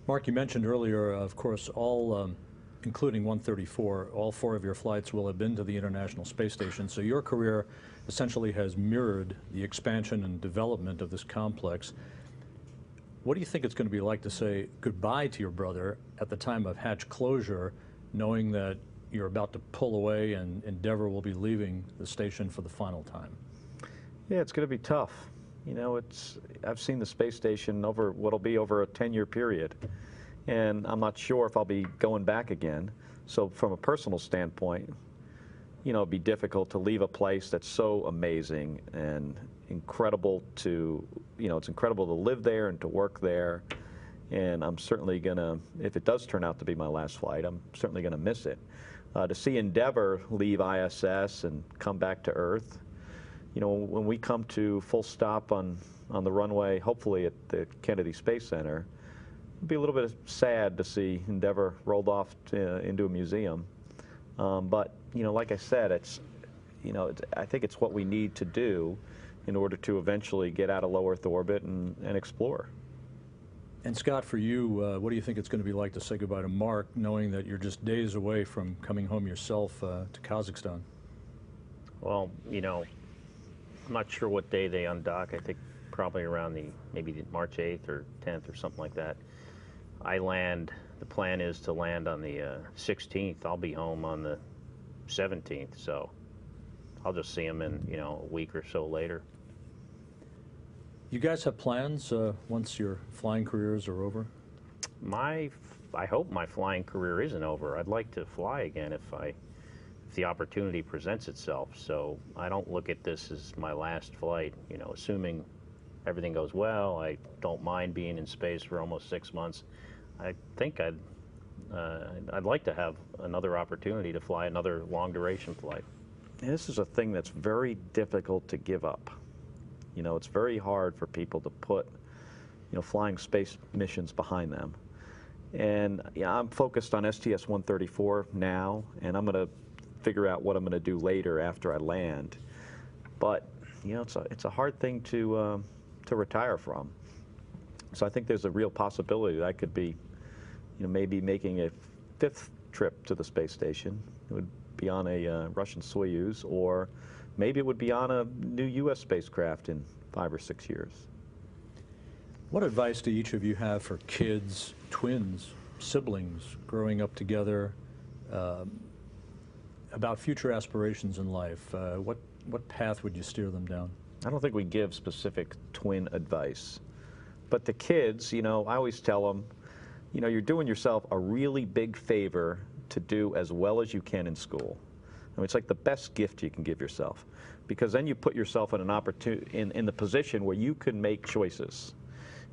Mark, you mentioned earlier, of course, including 134, all four of your flights will have been to the International Space Station. So your career essentially has mirrored the expansion and development of this complex. What do you think it's going to be like to say goodbye to your brother at the time of hatch closure, knowing that you're about to pull away and Endeavour will be leaving the station for the final time? Yeah, it's going to be tough. You know, I've seen the space station over what'll be over a 10-year period, and I'm not sure if I'll be going back again. So from a personal standpoint, you know, it'd be difficult to leave a place that's so amazing and incredible to, you know, it's incredible to live there and to work there. And I'm certainly gonna, if it does turn out to be my last flight, I'm certainly gonna miss it. To see Endeavour leave ISS and come back to Earth, you know, when we come to full stop on the runway, hopefully at the Kennedy Space Center, it'd be a little bit sad to see Endeavour rolled off into a museum. But, you know, like I said, I think it's what we need to do in order to eventually get out of low Earth orbit and explore. And Scott, for you, what do you think it's going to be like to say goodbye to Mark, knowing that you're just days away from coming home yourself to Kazakhstan? Well, you know, I'm not sure what day they undock. I think probably around maybe the March 8th or 10th or something like that. The plan is to land on the 16th. I'll be home on the 17th, so I'll just see him in, you know, a week or so later. You guys have plans once your flying careers are over? I hope my flying career isn't over. I'd like to fly again if the opportunity presents itself. So I don't look at this as my last flight. You know, assuming everything goes well, I don't mind being in space for almost 6 months. I think I'd like to have another opportunity to fly another long duration flight. And this is a thing that's very difficult to give up. You know, it's very hard for people to put, you know, flying space missions behind them. And yeah, I'm focused on STS-134 now, and I'm going to figure out what I'm going to do later after I land. But, you know, it's a hard thing to retire from. So I think there's a real possibility that I could be, you know, maybe making a 5th trip to the space station. It would be on a Russian Soyuz, or maybe it would be on a new U.S. spacecraft in 5 or 6 years. What advice do each of you have for kids, twins, siblings growing up together about future aspirations in life? What path would you steer them down? I don't think we give specific twin advice. But the kids, you know, I always tell them, you know, you're doing yourself a really big favor to do as well as you can in school. I mean, it's like the best gift you can give yourself, because then you put yourself in an in the position where you can make choices.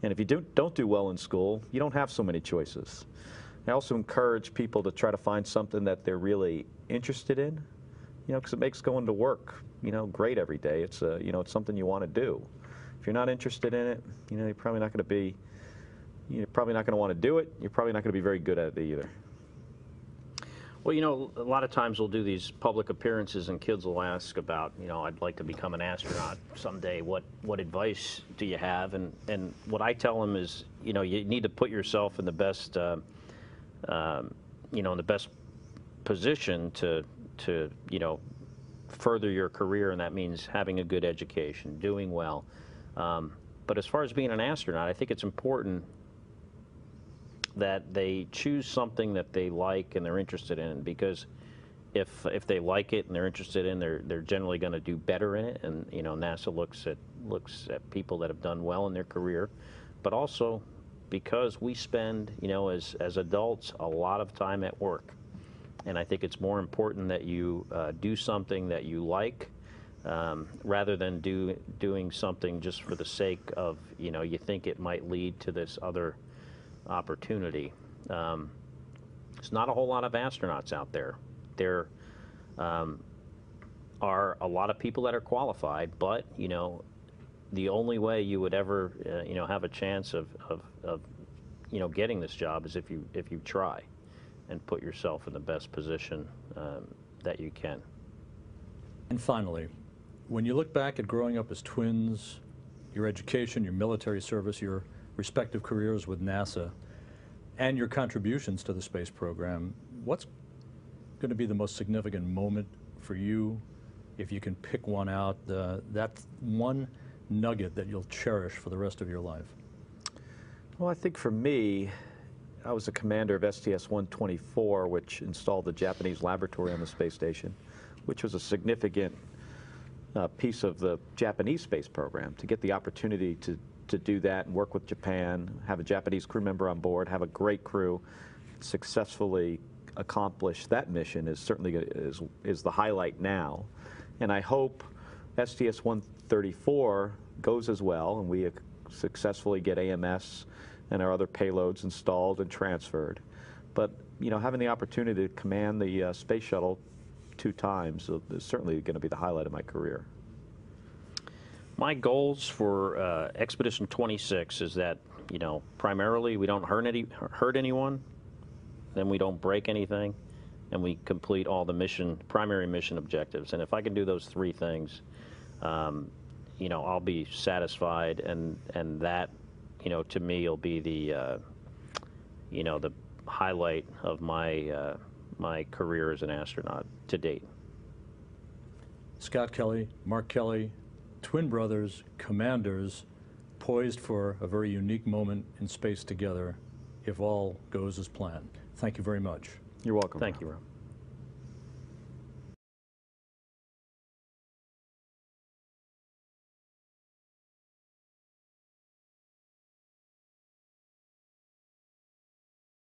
And if you don't do well in school, you don't have so many choices. I also encourage people to try to find something that they're really interested in, you know, because it makes going to work, you know, great every day. It's you know, it's something you want to do. If you're not interested in it, you know, you're probably not going to want to do it. You're probably not going to be very good at it either. Well, you know, a lot of times we'll do these public appearances and kids will ask about, you know, I'd like to become an astronaut someday. What advice do you have? And what I tell them is, you know, you need to put yourself in the best, you know, in the best position to, you know, further your career, and that means having a good education, doing well. But as far as being an astronaut, I think it's important that they choose something that they like and they're interested in, because if they like it and they're interested in, they're generally going to do better in it. And you know, NASA looks at people that have done well in their career, but also because we spend, you know, as adults, a lot of time at work, and I think it's more important that you do something that you like, rather than doing something just for the sake of, you know, you think it might lead to this other opportunity. There's not a whole lot of astronauts out there. There are a lot of people that are qualified, but you know, the only way you would ever you know, have a chance of you know, getting this job is if you try and put yourself in the best position that you can. And finally, when you look back at growing up as twins, your education, your military service, your respective careers with NASA, and your contributions to the space program, what's going to be the most significant moment for you, if you can pick one out, that one nugget that you'll cherish for the rest of your life? Well, I think for me, I was a commander of STS-124, which installed the Japanese laboratory on the space station, which was a significant piece of the Japanese space program. To get the opportunity to do that and work with Japan, have a Japanese crew member on board, have a great crew, successfully accomplish that mission is certainly is the highlight now. And I hope STS-134 goes as well, and we successfully get AMS and our other payloads installed and transferred. But you know, having the opportunity to command the space shuttle 2 times is certainly going to be the highlight of my career. My goals for Expedition 26 is that, you know, primarily we don't hurt anyone, then we don't break anything, and we complete all the primary mission objectives. And if I can do those 3 things, you know, I'll be satisfied, and that, you know, to me, will be the, you know, the highlight of my my career as an astronaut to date. Scott Kelly, Mark Kelly, twin brothers, commanders, poised for a very unique moment in space together, if all goes as planned. Thank you very much. You're welcome. Thank you, Rob.